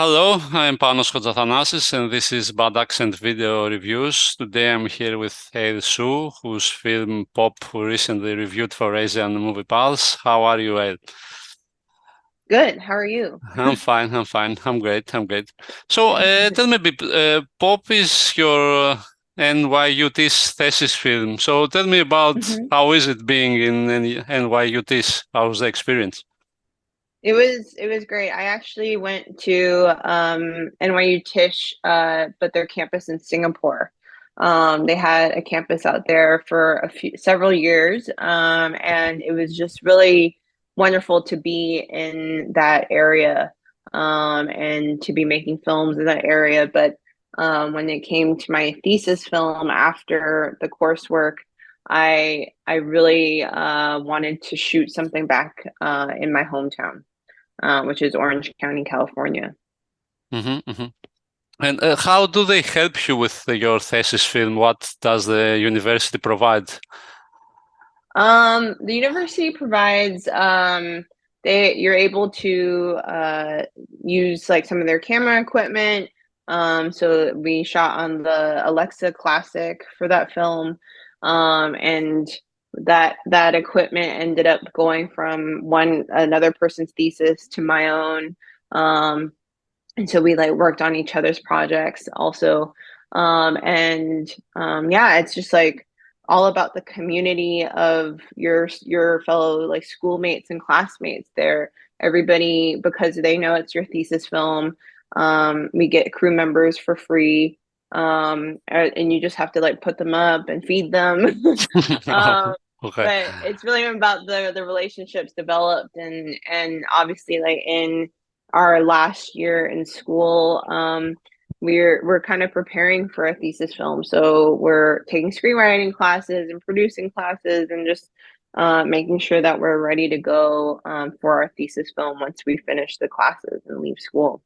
Hello, I'm Panos Kotzathanasis, and this is Bad Accent Video Reviews. Today I'm here with Alle Hsu, whose film Pop we recently reviewed for Asian Movie Pulse. How are you, Elle? Good. How are you? I'm fine, I'm great. So, tell me, Pop is your NYU Tisch thesis film. So tell me about hmm how is it being in NYU Tisch? How's the experience? It was great. I actually went to NYU Tisch, but their campus in Singapore. They had a campus out there for several years, and it was just really wonderful to be in that area, and to be making films in that area. But when it came to my thesis film after the coursework, I really wanted to shoot something back in my hometown, which is Orange County, California. Hmm. And how do they help you with your thesis film? What does the university provide? The university provides you're able to use like some of their camera equipment. So we shot on the Alexa Classic for that film. And that equipment ended up going from another person's thesis to my own. And so we like worked on each other's projects also. Yeah, it's just like all about the community of your fellow like schoolmates and classmates there. Everybody, because they know it's your thesis film, we get crew members for free. And you just have to like put them up and feed them. Oh, um okay. but it's really about the relationships developed, and obviously like in our last year in school, we're kind of preparing for a thesis film. So we're taking screenwriting classes and producing classes, and just making sure that we're ready to go for our thesis film once we finish the classes and leave school.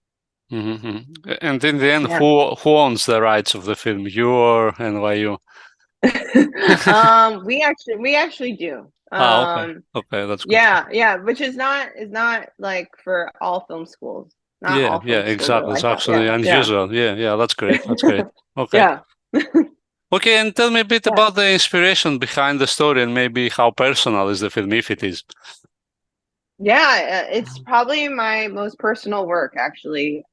Hmm. And in the end, Yeah. who owns the rights of the film? You or NYU? We actually do. Ah, okay. Okay, that's good. Yeah, which is not like for all film schools. Not Yeah, all yeah, film schools are exactly. It's like that. Yeah, actually yeah. unusual. Yeah, that's great. That's great. Okay. Yeah. Okay, and tell me a bit Yeah. about the inspiration behind the story and maybe how personal is the film, if it is. Yeah, it's probably my most personal work, actually.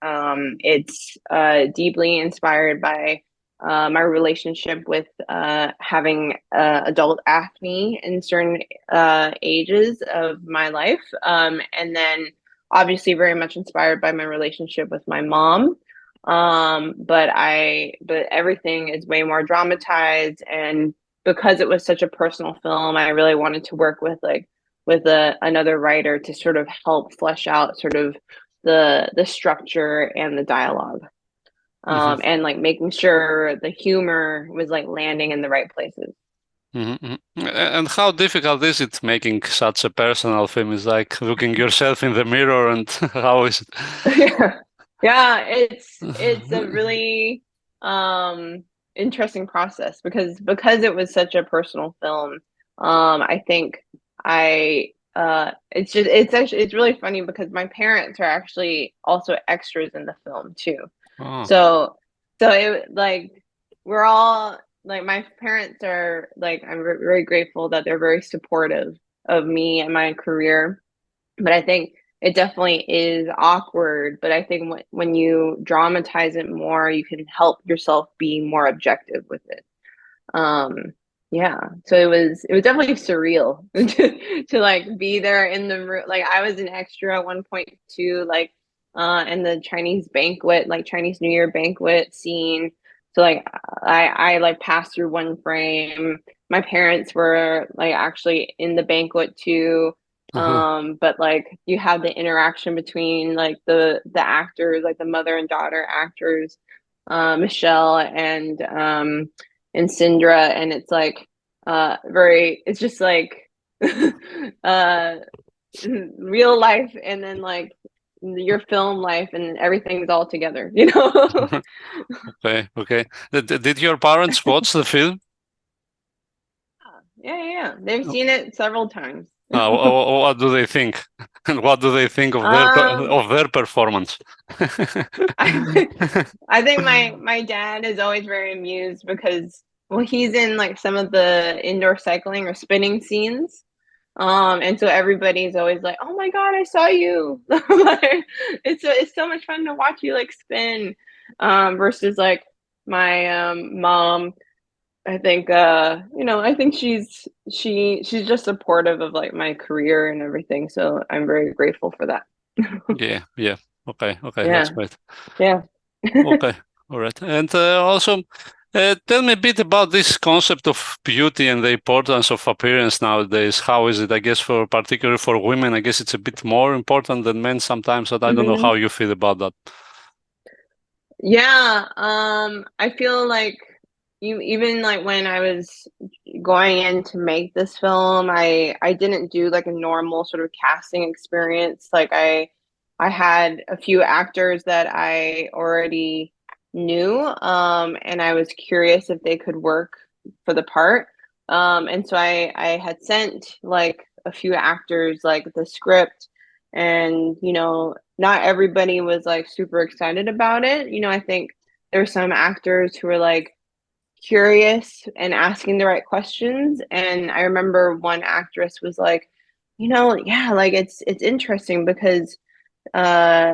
It's deeply inspired by my relationship with having adult acne in certain ages of my life. And then obviously very much inspired by my relationship with my mom. But everything is way more dramatized, and because it was such a personal film, I really wanted to work with another writer to sort of help flesh out sort of the structure and the dialogue, Hmm. and like making sure the humor was like landing in the right places. Hmm. And how difficult is it making such a personal film? Is like looking yourself in the mirror and how is Yeah, yeah, it's a it? really um interesting process, because it was such a personal film. I think I it's really funny because my parents are actually also extras in the film too. Oh. So so it like we're all like, my parents are like, I'm very grateful that they're very supportive of me and my career. But I think it definitely is awkward. But I think when you dramatize it more, you can help yourself be more objective with it. Um, yeah. So it was definitely surreal to like be there in the room. Like I was an extra at one point too, like in the Chinese banquet, like Chinese New Year banquet scene. So like I like passed through one frame. My parents were like actually in the banquet too. Uh-huh. But like you have the interaction between like the actors, like the mother and daughter actors, Michelle and Syndra, and it's like it's just like uh real life, and then like your film life, and everything's all together, you know. Okay, okay. Did your parents watch the film? Yeah, yeah, yeah. They've seen it several times. What do they think? And what do they think of Um, their performance? I, I think my dad is always very amused because well he's in like some of the indoor cycling or spinning scenes. And so everybody's always like, "Oh my God, I saw you!" Like, it's so much fun to watch you like spin. Versus like my mom, I think I think she's just supportive of like my career and everything. So I'm very grateful for that. Yeah. Okay, that's Yeah, great. yeah. Okay, all right. And also, tell me a bit about this concept of beauty and the importance of appearance nowadays. How is it? I guess particularly for women, I guess it's a bit more important than men sometimes, but I don't know Hmm. how you feel about that. Yeah, I feel like you even like when I was going in to make this film, I didn't do like a normal sort of casting experience. Like I had a few actors that I already knew, and I was curious if they could work for the part. And so I had sent like a few actors like the script, and not everybody was like super excited about it. I think there were some actors who were like curious and asking the right questions. And I remember one actress was like, yeah, like it's interesting because uh,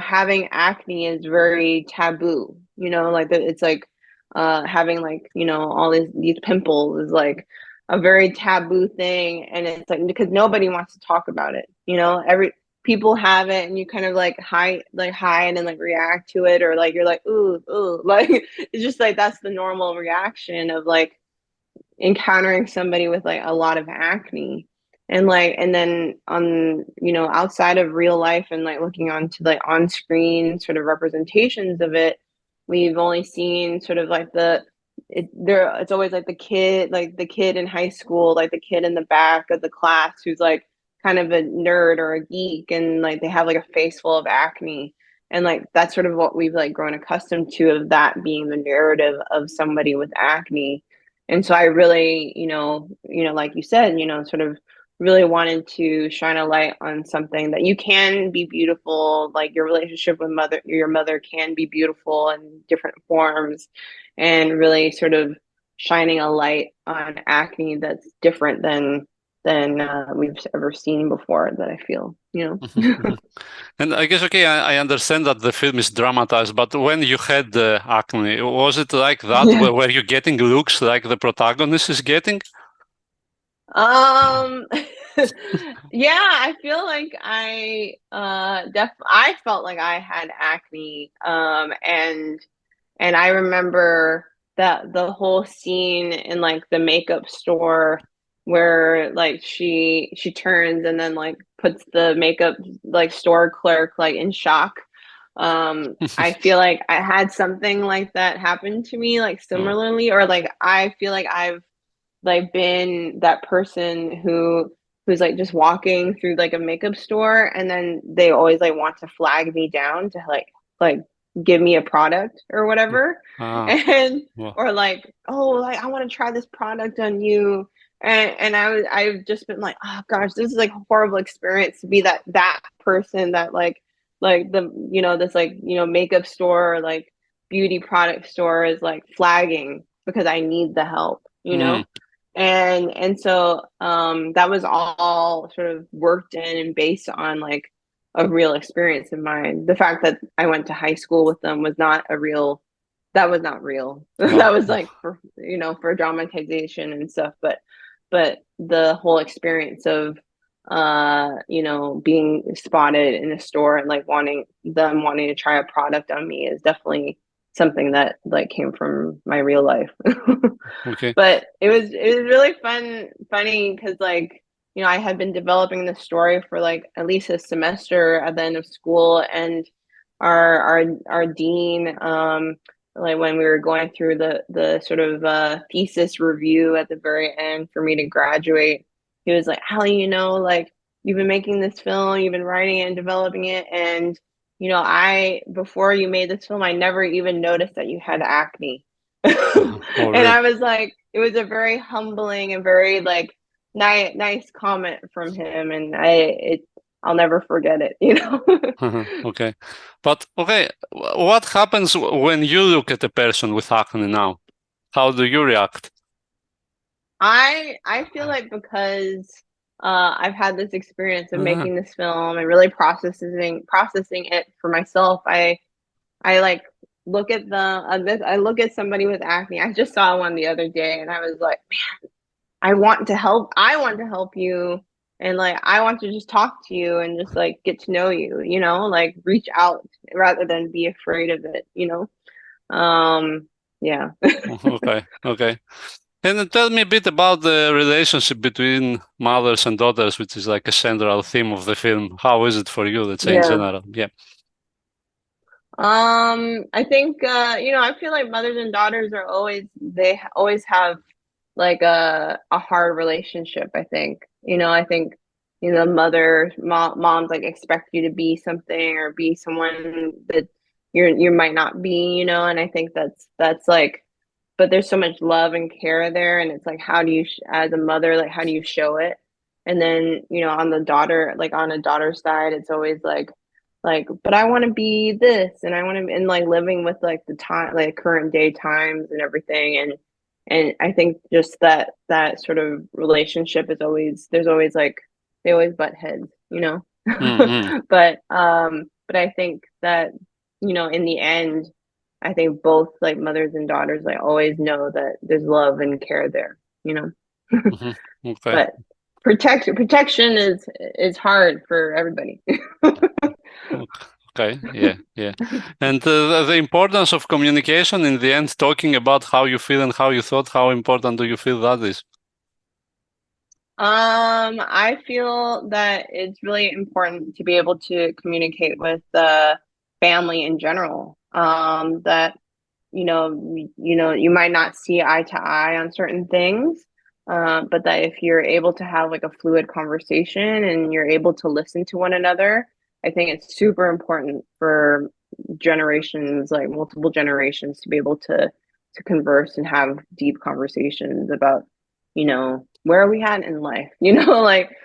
having acne is very taboo. Like it's like having like, all these pimples is like a very taboo thing. And it's like because nobody wants to talk about it. Every people have it and you kind of like hide and like react to it, or like you're like, ooh, like it's just like that's the normal reaction of like encountering somebody with like a lot of acne. And then on outside of real life and like looking onto like on screen sort of representations of it, we've only seen sort of like it's always like the kid in high school, like the kid in the back of the class who's like kind of a nerd or a geek, and like they have like a face full of acne. And like that's sort of what we've like grown accustomed to, of that being the narrative of somebody with acne. And so I really, like you said, sort of really wanted to shine a light on something that you can be beautiful, like your relationship with your mother can be beautiful in different forms, and really sort of shining a light on acne that's different than we've ever seen before, that I feel. And I guess, okay, I understand that the film is dramatized, but when you had the acne, was it like that? Yeah. Were you getting looks like the protagonist is getting? Um, yeah, I feel like I felt like I had acne. And I remember that the whole scene in like the makeup store where like she turns and then like puts the makeup like store clerk like in shock. I feel like I had something like that happen to me like Oh. similarly, or like I feel like I've like been that person who's like just walking through like a makeup store, and then they always like want to flag me down to like give me a product or whatever. Ah, And well. or like, oh, like I want to try this product on you. And I've just been like, oh gosh, this is like a horrible experience to be that person that like the this like makeup store or like beauty product store is like flagging because I need the help. Mm. And so that was all sort of worked in and based on like a real experience of mine. The fact that I went to high school with them was not a real that was not real. That Wow. was like for dramatization and stuff. But the whole experience of being spotted in a store and like wanting to try a product on me is definitely something that like came from my real life. Okay. But it was really funny because like I had been developing the story for like at least a semester at the end of school, and our dean, like when we were going through the sort of thesis review at the very end for me to graduate, he was like, Allie, like you've been making this film, you've been writing it and developing it, and I before you made this film, I never even noticed that you had acne. Oh, And really? I was like, it was a very humbling and very like nice comment from him, and I'll never forget it, you know. Okay. But okay, what happens when you look at a person with acne now? How do you react? I feel like because I've had this experience of Uh, making this film and really processing it for myself. I like look at I look at somebody with acne. I just saw one the other day, and I was like, I want to help. I want to help you, and like I want to just talk to you and just like get to know you. You know, like reach out rather than be afraid of it. You know, yeah. okay, okay. And tell me a bit about the relationship between mothers and daughters, which is like a central theme of the film. How is it for you, let's say in Yeah. general? Yeah. I think you know, I feel like mothers and daughters are always have like a hard relationship, I think. You know, I think, you know, moms like expect you to be something or be someone that you might not be, you know, and I think that's like, but there's so much love and care there, and it's like how do you as a mother, like how do you show it? And then, you know, on the daughter, like on a daughter's side, it's always like, but I want to be this, and I want to, and like living with like the time, like current day times and everything, and I think just that sort of relationship is always there's always like they always butt heads, you know. Mm-hmm. But I think that, you know, in the end, I think both like mothers and daughters like always know that there's love and care there, you know. Mm-hmm. Okay. But protection is hard for everybody. Okay. Yeah. Yeah. And the importance of communication in the end, talking about how you feel and how you thought, how important do you feel that is? I feel that it's really important to be able to communicate with the family in general. That you know, you might not see eye to eye on certain things, but that if you're able to have like a fluid conversation and you're able to listen to one another, I think it's super important for generations, like multiple generations, to be able to converse and have deep conversations about, you know, where are we at in life? You know, like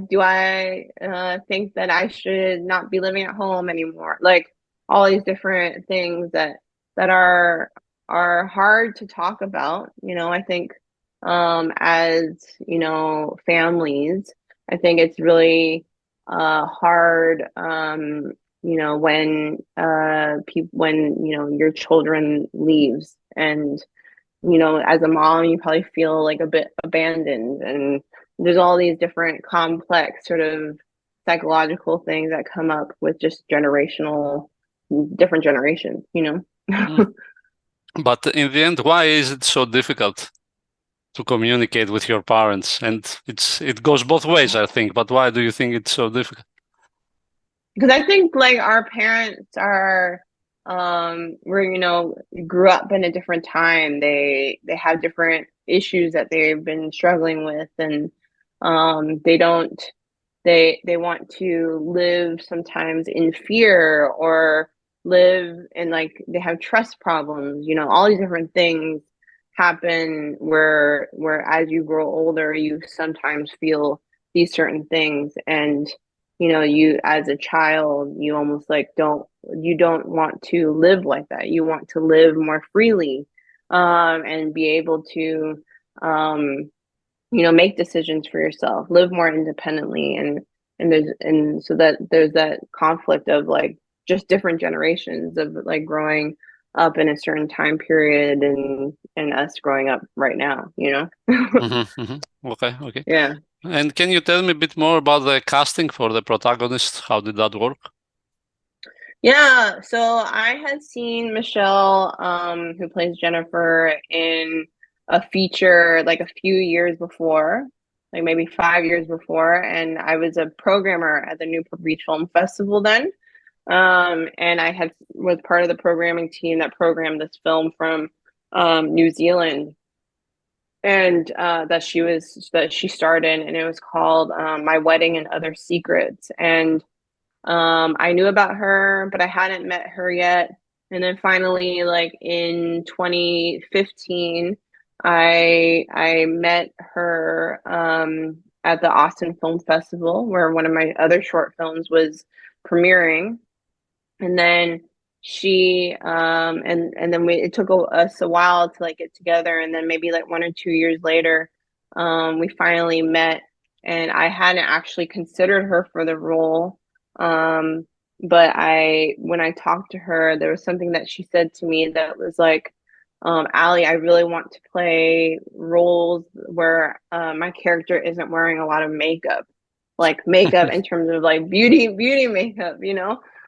do I think that I should not be living at home anymore? Like all these different things that are hard to talk about. You know, I think as, you know, families, I think it's really hard you know, when people when, you know, your children leaves, and you know, as a mom, you probably feel like a bit abandoned, and there's all these different complex sort of psychological things that come up with just different generations, you Mm. know. But in the end, why is it so difficult to communicate with your parents? And it goes both ways, I think. But why do you think it's so difficult? Because I think like our parents are were, you know, grew up in a different time. They have different issues that they've been struggling with, and they don't they want to live sometimes in fear, or live in like they have trust problems, you know, all these different things happen where as you grow older you sometimes feel these certain things, and you know, you as a child you almost like don't want to live like that. You want to live more freely, and be able to um you know, make decisions for yourself, live more independently, and so that there's that conflict of like just different generations of like growing up in a certain time period, and us growing up right now, you know. Okay, okay. Yeah. And can you tell me a bit more about the casting for the protagonist? How did that work? Yeah, so I had seen Michelle, who plays Jennifer, in a feature like a few years before, like maybe 5 years before, and I was a programmer at the Newport Beach Film Festival then. And I had was part of the programming team that programmed this film from New Zealand, and that she starred in, and it was called My Wedding and Other Secrets, and I knew about her, but I hadn't met her yet. And then finally, like in 2015, I met her at the Austin Film Festival where one of my other short films was premiering. And then and then it took us a while to like get together, and then maybe like 1 or 2 years later, we finally met, and I hadn't actually considered her for the role. But when I talked to her, there was something that she said to me that was like, Allie, I really want to play roles where my character isn't wearing a lot of makeup, like makeup in terms of like beauty makeup,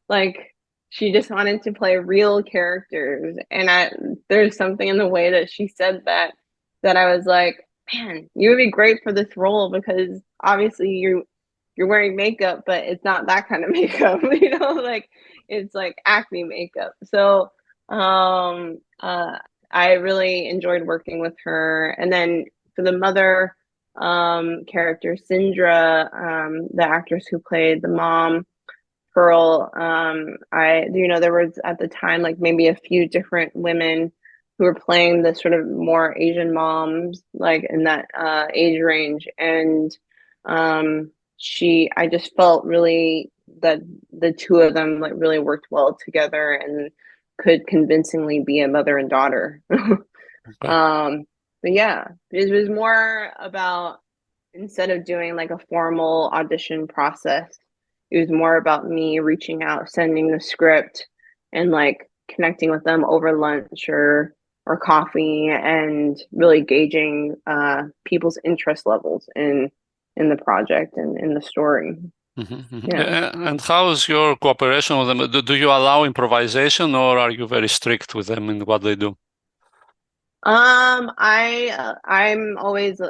like she just wanted to play real characters. And there's something in the way that she said that I was like, man, you would be great for this role because obviously you're wearing makeup, but it's not that kind of makeup, like it's like acne makeup. So I really enjoyed working with her. And then for the mother character, Sindra, the actress who played the mom, Pearl, there was at the time like maybe a few different women who were playing the sort of more Asian moms, like in that age range. And I just felt really that the two of them like really worked well together and could convincingly be a mother and daughter. Okay. But yeah, it was more about, instead of doing like a formal audition process, it was more about me reaching out, sending the script, and like connecting with them over lunch or coffee, and really gauging people's interest levels in the project and in the story. Yeah. And how is your cooperation with them? Do you allow improvisation, or are you very strict with them in what they do? I'm always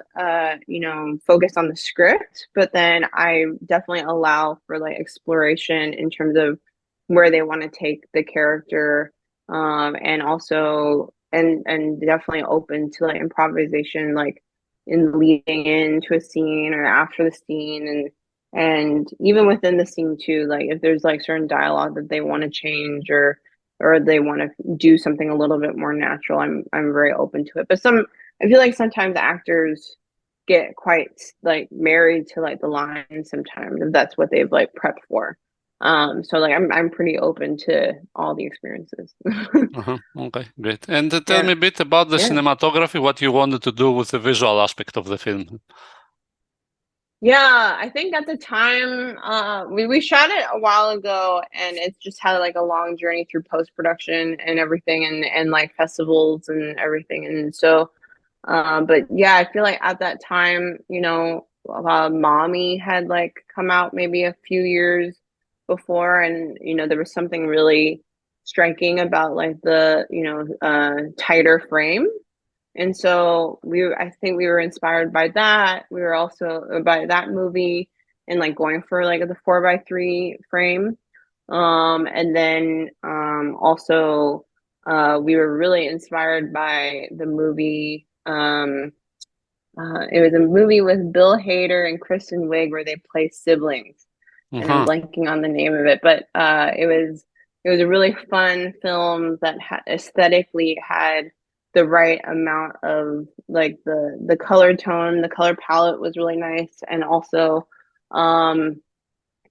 focused on the script, but then I definitely allow for like exploration in terms of where they want to take the character, and also and definitely open to like improvisation, like in leading into a scene or after the scene, and even within the scene too, like if there's like certain dialogue that they want to change or they want to do something a little bit more natural, I'm very open to it. But I feel like sometimes actors get quite like married to like the lines sometimes if that's what they've like prepped for. So like I'm pretty open to all the experiences. Okay, great. And tell Yeah. me a bit about the Yeah. cinematography, what you wanted to do with the visual aspect of the film. Yeah, I think at the time, we shot it a while ago, and it's just had like a long journey through post production and everything, and like festivals and everything. And so, but yeah, I feel like at that time, Mommy had like come out maybe a few years before, and there was something really striking about like the tighter frame. And so I think we were inspired by that. We were also by that movie and like going for like the 4:3 frame. And then also we were really inspired by the movie. It was a movie with Bill Hader and Kristen Wiig where they play siblings, and I'm Uh-huh. blanking on the name of it, but it was a really fun film that aesthetically had the right amount of like the color tone, the color palette was really nice, and also um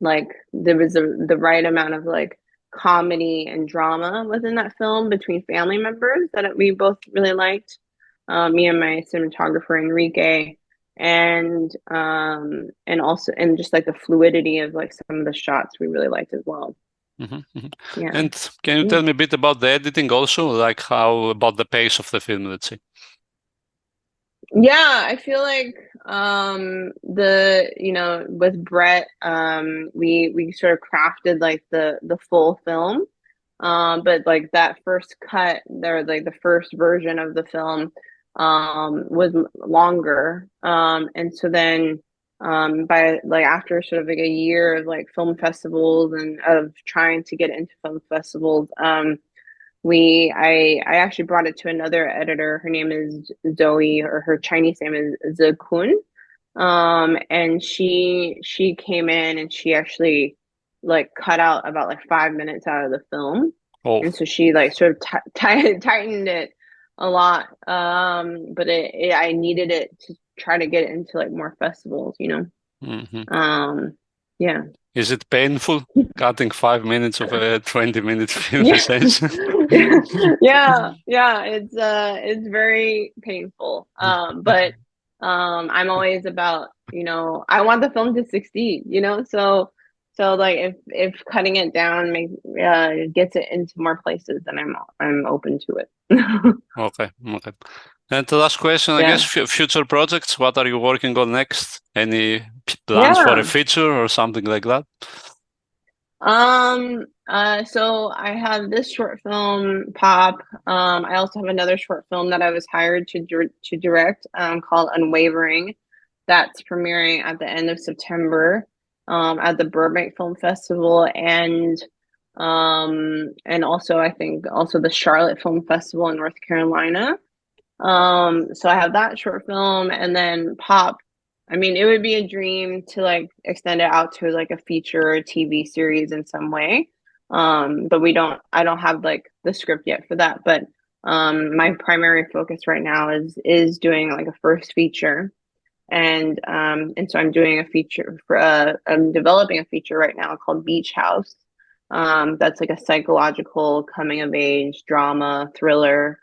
like there was the right amount of like comedy and drama within that film between family members that we both really liked. Me and my cinematographer Enrique, and also and just like the fluidity of like some of the shots we really liked as well. Mhm, mhm. Yeah. And can you Yeah. tell me a bit about the editing also, like how about the pace of the film, let's say? Yeah, I feel like with Brett, we sort of crafted like the full film. But like that first cut there, like the first version of the film was longer. And so then by like after sort of like a year of like film festivals and of trying to get into film festivals, I actually brought it to another editor. Her name is Zoe, or her Chinese name is Zekun. And she came in and she actually like cut out about like 5 minutes out of the film, Oh, and so she like sort of tightened it a lot. But I needed it to try to get into like more festivals, you know. Yeah. Is it painful cutting 5 minutes of a 20-minute film Yeah. essentially? Yeah. It's very painful. But I'm always about, you know, I want the film to succeed, you know, so like if cutting it down makes gets it into more places, then I'm open to it. Okay. And the last question, I guess, Yeah. future projects. What are you working on next? Any plans for a Yeah. feature or something like that? So I have this short film, Pop. I also have another short film that I was hired to direct, called Unwavering. That's premiering at the end of September, at the Burbank Film Festival, and also I think also the Charlotte Film Festival in North Carolina. So I have that short film, and then Pop. I mean, it would be a dream to like extend it out to like a feature or TV series in some way. But I don't have like the script yet for that. But my primary focus right now is doing like a first feature. And so I'm doing a feature for I'm developing a feature right now called Beach House. That's like a psychological coming of age drama thriller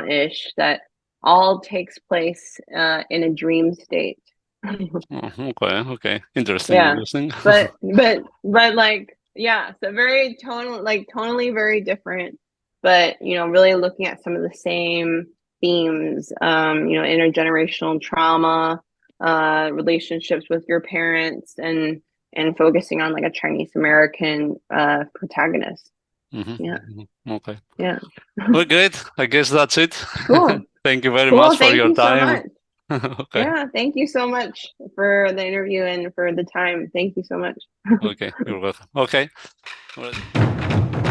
ish that all takes place in a dream state. Okay. Interesting, Yeah. interesting. But like yeah, so very tonally very different, but you know, really looking at some of the same themes, you know, intergenerational trauma, relationships with your parents and focusing on like a Chinese American protagonist. Yeah. Okay. Yeah. Well, great. I guess that's it. Cool. Thank you very Cool. much for Thank your you so time. much. Okay. Yeah, thank you so much for the interview and for the time. Thank you so much. Okay. You're welcome. Okay. All right.